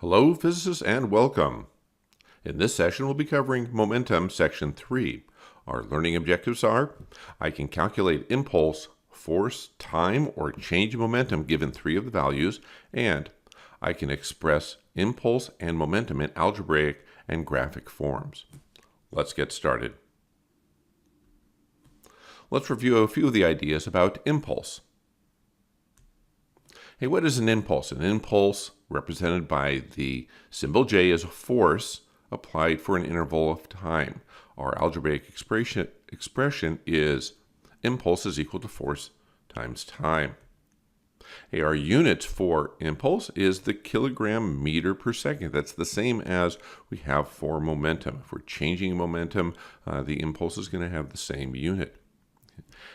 Hello, physicists, and welcome. In this session, we'll be covering Momentum Section 3. Our learning objectives are: I can calculate impulse, force, time, or change in momentum given three of the values, and I can express impulse and momentum in algebraic and graphic forms. Let's get started. Let's review a few of the ideas about impulse. Hey, what is an impulse? An impulse, represented by the symbol J, is a force applied for an interval of time. Our algebraic expression is impulse is equal to force times time. Hey, our unit for impulse is the kilogram meter per second. That's the same as we have for momentum. If we're changing momentum, the impulse is going to have the same unit.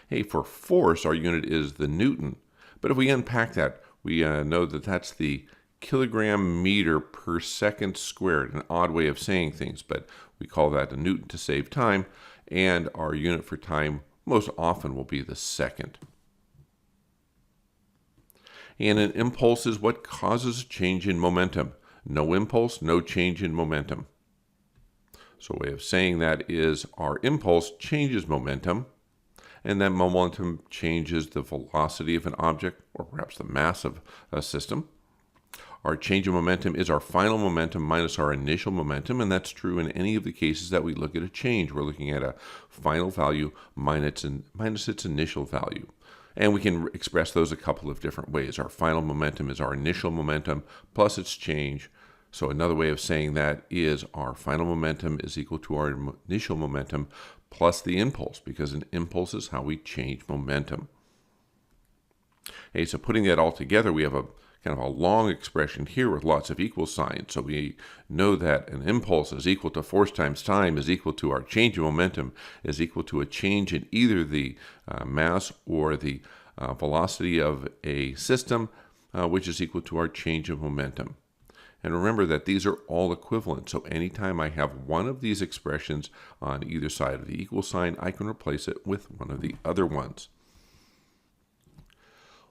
Hey, for force, our unit is the Newton. But if we unpack that, we know that that's the kilogram meter per second squared, an odd way of saying things, but we call that a Newton to save time, and our unit for time most often will be the second. And an impulse is what causes a change in momentum. No impulse, no change in momentum. So a way of saying that is our impulse changes momentum, and that momentum changes the velocity of an object, or perhaps the mass of a system. Our change in momentum is our final momentum minus our initial momentum, and that's true in any of the cases that we look at a change. We're looking at a final value minus its initial value. And we can express those a couple of different ways. Our final momentum is our initial momentum plus its change. So another way of saying that is our final momentum is equal to our initial momentum plus the impulse, because an impulse is how we change momentum. Hey, so putting that all together, we have a kind of a long expression here with lots of equal signs. So we know that an impulse is equal to force times time is equal to our change in momentum is equal to a change in either the mass or the velocity of a system, which is equal to our change of momentum. And remember that these are all equivalent. So anytime I have one of these expressions on either side of the equal sign, I can replace it with one of the other ones.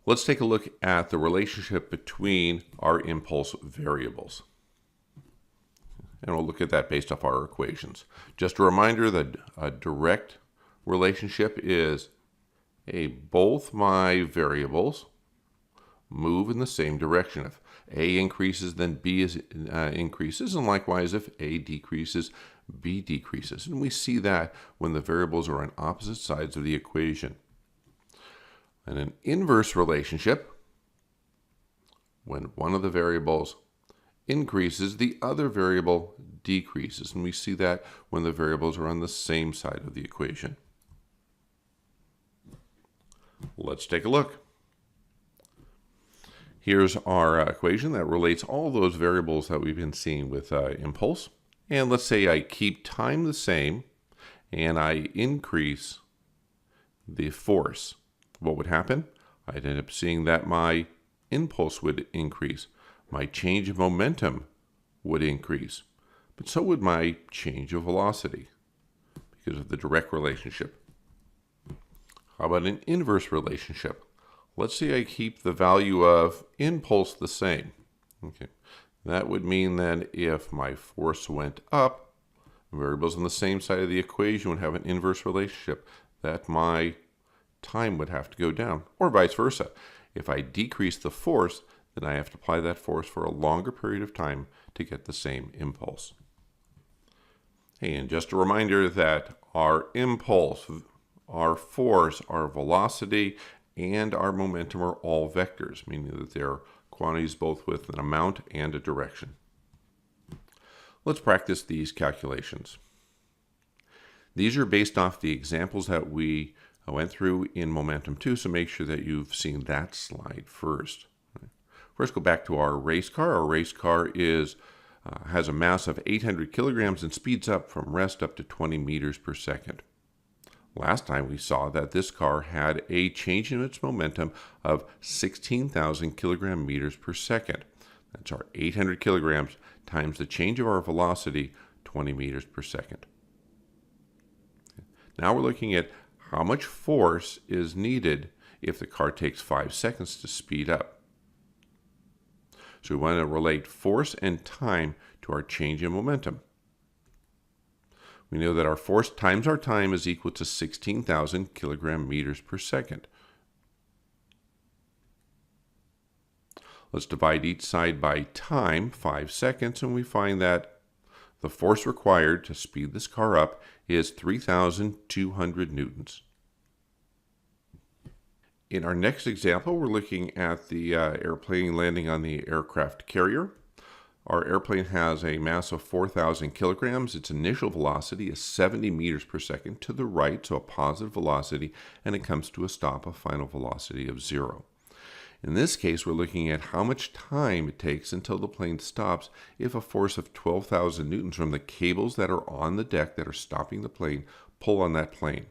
Let's take a look at the relationship between our impulse variables. And we'll look at that based off our equations. Just a reminder that a direct relationship is both my variables move in the same direction. If A increases, then B increases, and likewise if A decreases, B decreases. And we see that when the variables are on opposite sides of the equation. And an inverse relationship, when one of the variables increases, the other variable decreases. And we see that when the variables are on the same side of the equation. Let's take a look. Here's our equation that relates all those variables that we've been seeing with impulse. And let's say I keep time the same and I increase the force. What would happen? I'd end up seeing that my impulse would increase. My change of momentum would increase. But so would my change of velocity because of the direct relationship. How about an inverse relationship? Let's say I keep the value of impulse the same. Okay. That would mean that if my force went up, variables on the same side of the equation would have an inverse relationship, that my time would have to go down, or vice versa. If I decrease the force, then I have to apply that force for a longer period of time to get the same impulse. Hey, and just a reminder that our impulse, our force, our velocity, and our momentum are all vectors, meaning that they're quantities both with an amount and a direction. Let's practice these calculations. These are based off the examples that we went through in Momentum 2, so make sure that you've seen that slide first. First, go back to our race car. Our race car has a mass of 800 kilograms and speeds up from rest up to 20 meters per second. Last time we saw that this car had a change in its momentum of 16,000 kilogram meters per second. That's our 800 kilograms times the change of our velocity, 20 meters per second. Now we're looking at how much force is needed if the car takes 5 seconds to speed up. So we want to relate force and time to our change in momentum. We know that our force times our time is equal to 16,000 kilogram meters per second. Let's divide each side by time, 5 seconds, and we find that the force required to speed this car up is 3,200 newtons. In our next example, we're looking at the airplane landing on the aircraft carrier. Our airplane has a mass of 4,000 kilograms. Its initial velocity is 70 meters per second to the right, so a positive velocity, and it comes to a stop, a final velocity of 0. In this case, we're looking at how much time it takes until the plane stops if a force of 12,000 newtons from the cables that are on the deck that are stopping the plane pull on that plane.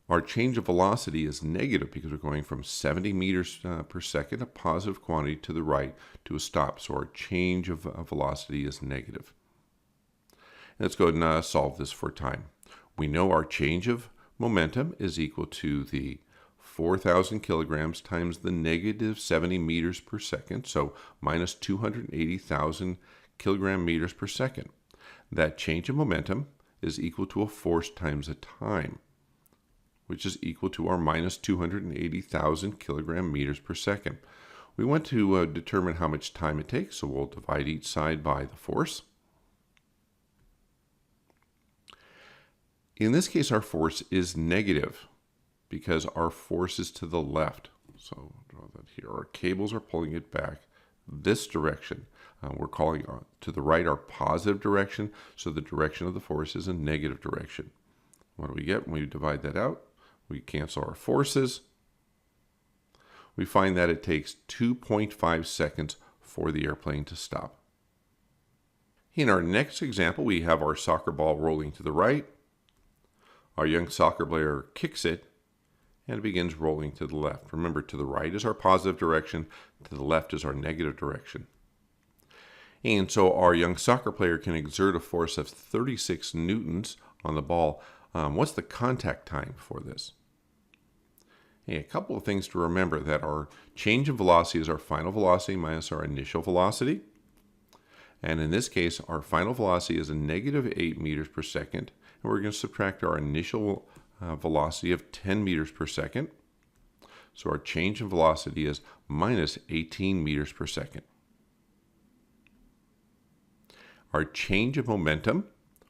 Our change of velocity is negative because we're going from 70 meters per second, a positive quantity, to the right to a stop. So our change of velocity is negative. Let's go ahead and solve this for time. We know our change of momentum is equal to the 4,000 kilograms times the negative 70 meters per second, so minus 280,000 kilogram meters per second. That change of momentum is equal to a force times a time, which is equal to our minus 280,000 kilogram meters per second. We want to determine how much time it takes, so we'll divide each side by the force. In this case, our force is negative because our force is to the left. So draw that here. Our cables are pulling it back this direction. We're calling to the right our positive direction, so the direction of the force is a negative direction. What do we get when we divide that out? We cancel our forces. We find that it takes 2.5 seconds for the airplane to stop. In our next example, we have our soccer ball rolling to the right. Our young soccer player kicks it, and it begins rolling to the left. Remember, to the right is our positive direction, to the left is our negative direction. And so our young soccer player can exert a force of 36 newtons on the ball. What's the contact time for this? Hey, a couple of things to remember: that our change in velocity is our final velocity minus our initial velocity. And in this case, our final velocity is a negative 8 meters per second. And we're going to subtract our initial velocity of 10 meters per second. So our change in velocity is minus 18 meters per second. Our change of momentum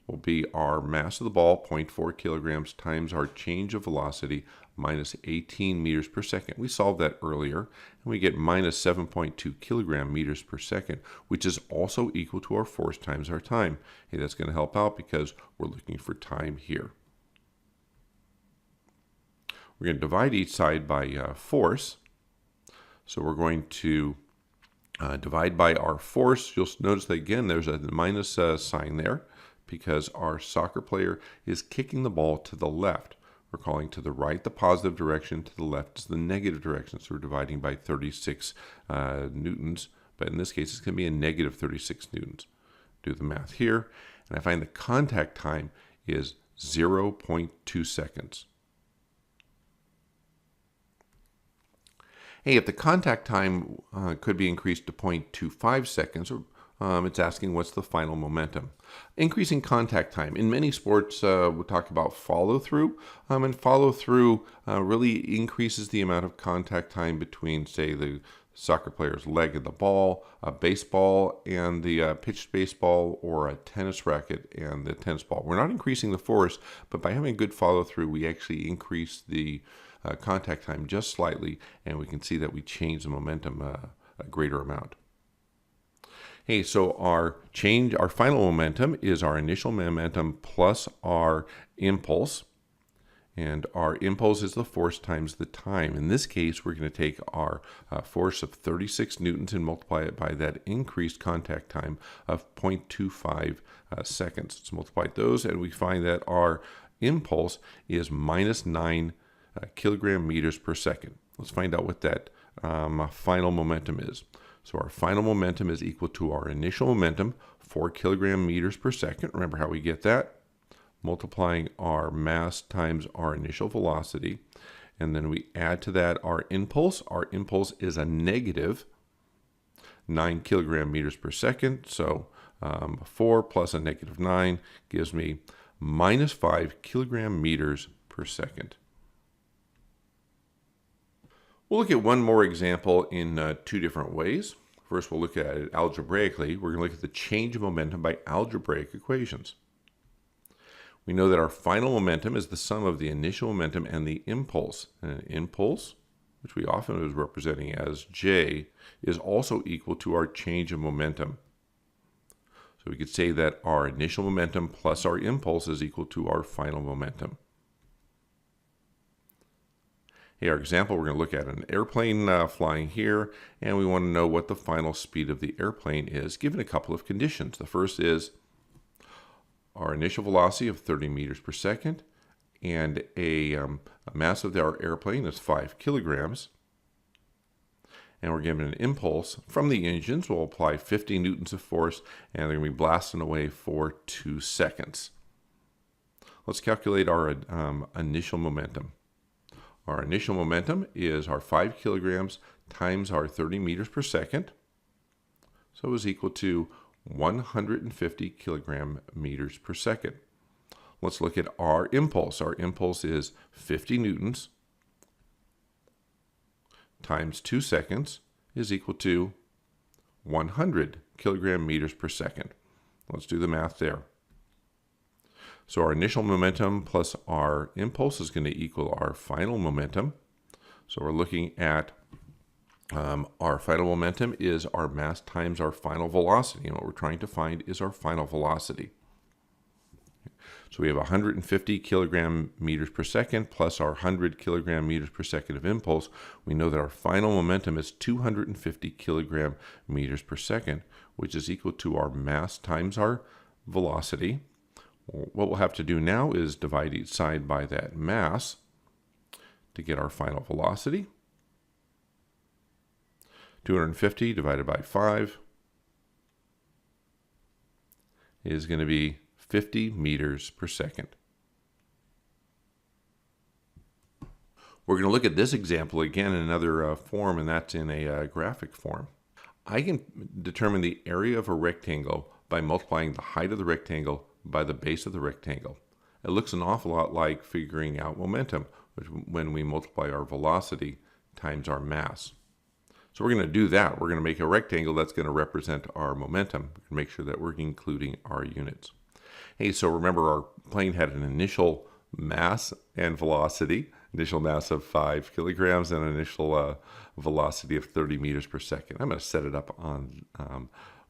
will be our mass of the ball, 0.4 kilograms, times our change of velocity, minus 18 meters per second. We solved that earlier, and we get minus 7.2 kilogram meters per second, which is also equal to our force times our time. Hey, that's going to help out because we're looking for time here. We're going to divide each side by force. So we're going to divide by our force. You'll notice that again there's a minus sign there because our soccer player is kicking the ball to the left. We're calling to the right the positive direction, to the left is the negative direction. So we're dividing by 36 newtons, but in this case it's going to be a negative 36 newtons. Do the math here, and I find the contact time is 0.2 seconds. Hey, if the contact time could be increased to 0.25 seconds, it's asking what's the final momentum. Increasing contact time. In many sports, we'll talk about follow-through, and follow-through really increases the amount of contact time between, say, the soccer player's leg and the ball, a baseball and the pitched baseball, or a tennis racket and the tennis ball. We're not increasing the force, but by having good follow-through, we actually increase the contact time just slightly, and we can see that we change the momentum a greater amount. Hey, so our final momentum is our initial momentum plus our impulse, and our impulse is the force times the time. In this case, we're going to take our force of 36 newtons and multiply it by that increased contact time of 0.25 seconds. Let's multiply those, and we find that our impulse is minus 9 kilogram meters per second. Let's find out what that final momentum is. So our final momentum is equal to our initial momentum, 4 kilogram meters per second. Remember how we get that? Multiplying our mass times our initial velocity. And then we add to that our impulse. Our impulse is a negative 9 kilogram meters per second. So 4 plus a negative 9 gives me minus 5 kilogram meters per second. We'll look at one more example in two different ways. First, we'll look at it algebraically. We're going to look at the change of momentum by algebraic equations. We know that our final momentum is the sum of the initial momentum and the impulse. And an impulse, which we often is representing as J, is also equal to our change of momentum. So we could say that our initial momentum plus our impulse is equal to our final momentum. Hey, our example, we're going to look at an airplane flying here, and we want to know what the final speed of the airplane is, given a couple of conditions. The first is our initial velocity of 30 meters per second, and a mass of our airplane is 5 kilograms. And we're given an impulse from the engines. We'll apply 50 newtons of force, and they're going to be blasting away for 2 seconds. Let's calculate our initial momentum. Our initial momentum is our 5 kilograms times our 30 meters per second. So is equal to 150 kilogram meters per second. Let's look at our impulse. Our impulse is 50 newtons times 2 seconds is equal to 100 kilogram meters per second. Let's do the math there. So our initial momentum plus our impulse is going to equal our final momentum. So we're looking at our final momentum is our mass times our final velocity. And what we're trying to find is our final velocity. So we have 150 kilogram meters per second plus our 100 kilogram meters per second of impulse. We know that our final momentum is 250 kilogram meters per second, which is equal to our mass times our velocity. What we'll have to do now is divide each side by that mass to get our final velocity. 250 divided by 5 is going to be 50 meters per second. We're going to look at this example again in another form, and that's in a graphic form. I can determine the area of a rectangle by multiplying the height of the rectangle by the base of the rectangle. It looks an awful lot like figuring out momentum, which when we multiply our velocity times our mass. So we're going to do that. We're going to make a rectangle that's going to represent our momentum and make sure that we're including our units. Hey, so remember our plane had an initial mass and velocity, initial mass of 5 kilograms and an initial velocity of 30 meters per second. I'm going to set it up on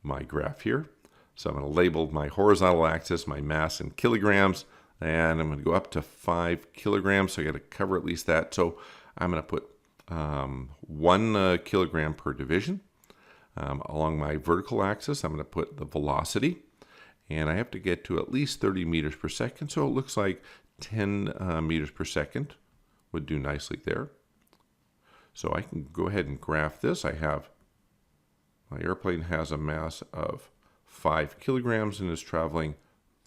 my graph here. So I'm going to label my horizontal axis, my mass in kilograms, and I'm going to go up to 5 kilograms. So I got to cover at least that. So I'm going to put 1 kilogram per division. Along my vertical axis, I'm going to put the velocity, and I have to get to at least 30 meters per second. So it looks like 10 meters per second would do nicely there. So I can go ahead and graph this. I have my airplane has a mass of 5 kilograms and is traveling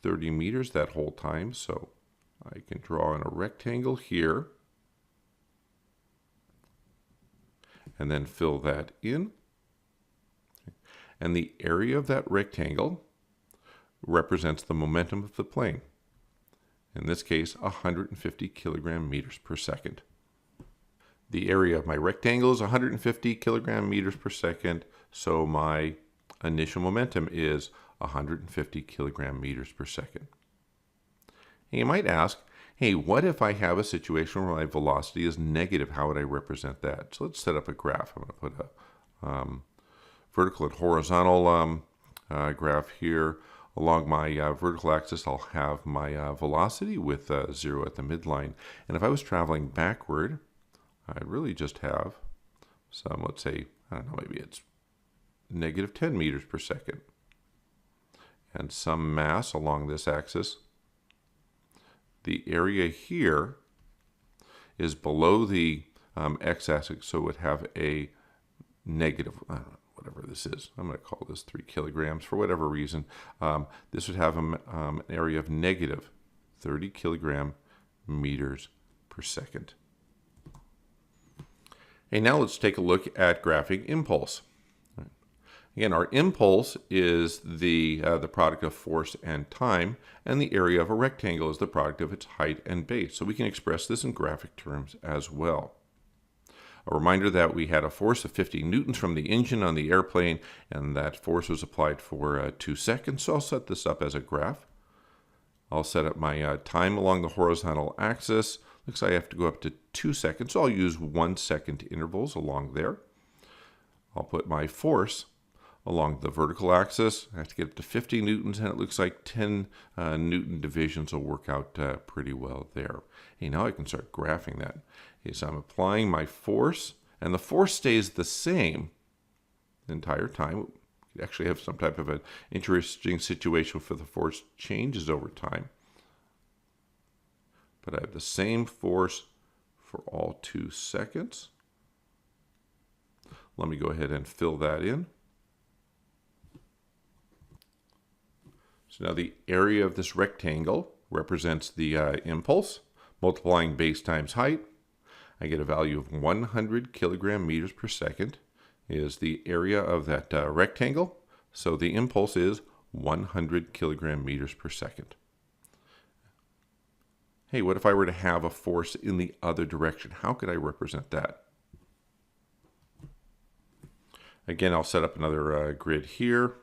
30 meters that whole time. So I can draw in a rectangle here and then fill that in. And the area of that rectangle represents the momentum of the plane. In this case, 150 kilogram meters per second. The area of my rectangle is 150 kilogram meters per second, so my initial momentum is 150 kilogram meters per second. And you might ask, hey, what if I have a situation where my velocity is negative? How would I represent that? So let's set up a graph. I'm going to put a vertical and horizontal graph here. Along my vertical axis, I'll have my velocity with 0 at the midline. And if I was traveling backward, I'd really just have some, let's say, I don't know, maybe it's negative 10 meters per second. And some mass along this axis. The area here is below the x-axis, so it would have a negative, I don't know, whatever this is. I'm going to call this 3 kilograms for whatever reason. This would have an area of negative 30 kilogram meters per second. Hey, now let's take a look at graphing impulse. Again, our impulse is the product of force and time, and the area of a rectangle is the product of its height and base. So we can express this in graphic terms as well. A reminder that we had a force of 50 newtons from the engine on the airplane, and that force was applied for 2 seconds. So I'll set this up as a graph. I'll set up my time along the horizontal axis. Looks like I have to go up to 2 seconds, so I'll use 1 second intervals along there. I'll put my force along the vertical axis. I have to get up to 50 newtons, and it looks like 10 newton divisions will work out pretty well there. Hey, now I can start graphing that. Okay, so I'm applying my force, and the force stays the same the entire time. You actually have some type of an interesting situation where the force changes over time. But I have the same force for all 2 seconds. Let me go ahead and fill that in. So now the area of this rectangle represents the impulse. Multiplying base times height, I get a value of 100 kilogram meters per second is the area of that rectangle. So the impulse is 100 kilogram meters per second. Hey, what if I were to have a force in the other direction? How could I represent that? Again, I'll set up another grid here.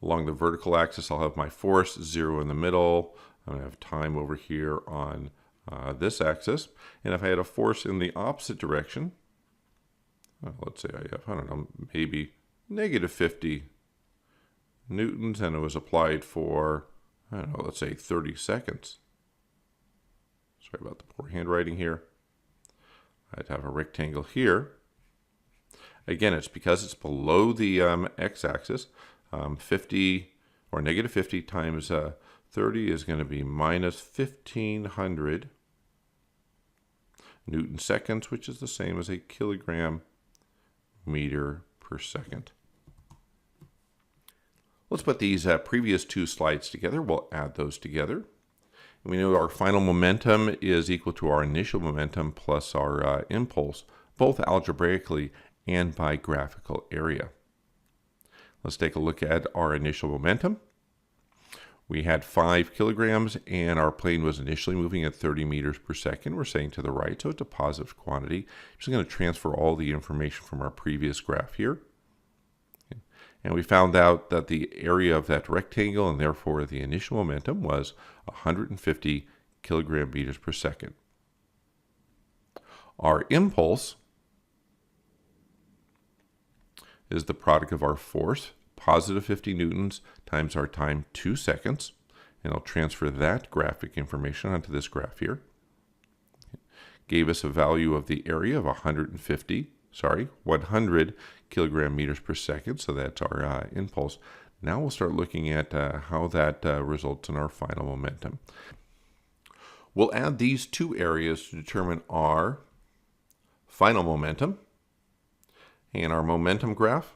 Along the vertical axis, I'll have my force, 0 in the middle. I'm going to have time over here on this axis. And if I had a force in the opposite direction, let's say I have, I don't know, maybe negative 50 newtons, and it was applied for, I don't know, let's say 30 seconds. Sorry about the poor handwriting here. I'd have a rectangle here. Again, it's because it's below the x-axis. 50 or negative 50 times 30 is going to be minus 1,500 Newton seconds, which is the same as a kilogram meter per second. Let's put these previous 2 slides together. We'll add those together. We know our final momentum is equal to our initial momentum plus our impulse, both algebraically and by graphical area. Let's take a look at our initial momentum. We had 5 kilograms, and our plane was initially moving at 30 meters per second. We're saying to the right, so it's a positive quantity. I'm just going to transfer all the information from our previous graph here. Okay. And we found out that the area of that rectangle, and therefore the initial momentum, was 150 kilogram meters per second. Our impulse is the product of our force, positive 50 newtons, times our time, 2 seconds. And I'll transfer that graphic information onto this graph here. Gave us a value of the area of 100 kilogram meters per second. So that's our impulse. Now we'll start looking at how that results in our final momentum. We'll add these 2 areas to determine our final momentum. And our momentum graph,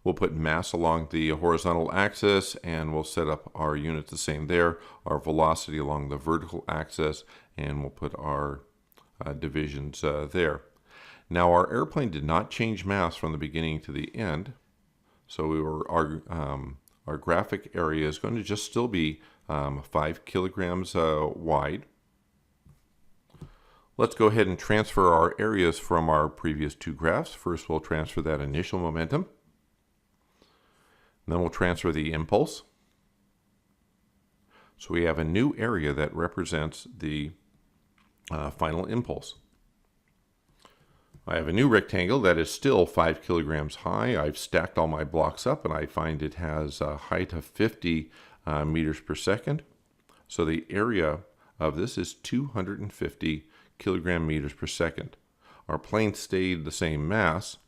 we'll put mass along the horizontal axis, and we'll set up our units the same there. Our velocity along the vertical axis, and we'll put our divisions there. Now our airplane did not change mass from the beginning to the end, so our graphic area is going to just still be 5 kilograms wide. Let's go ahead and transfer our areas from our previous 2 graphs. First, we'll transfer that initial momentum. Then we'll transfer the impulse. So we have a new area that represents the final impulse. I have a new rectangle that is still 5 kilograms high. I've stacked all my blocks up, and I find it has a height of 50 meters per second. So the area of this is 250 kilogram meters per second. Our plane stayed the same mass,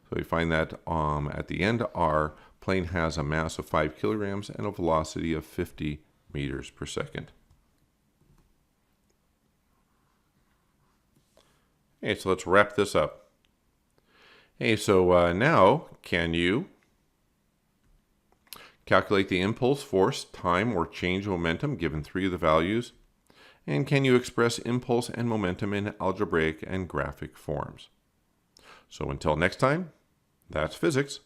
so we find that at the end our plane has a mass of 5 kilograms and a velocity of 50 meters per second. Okay, so let's wrap this up. Hey, so now can you calculate the impulse, force, time, or change of momentum given 3 of the values? And can you express impulse and momentum in algebraic and graphic forms? So until next time, That's physics.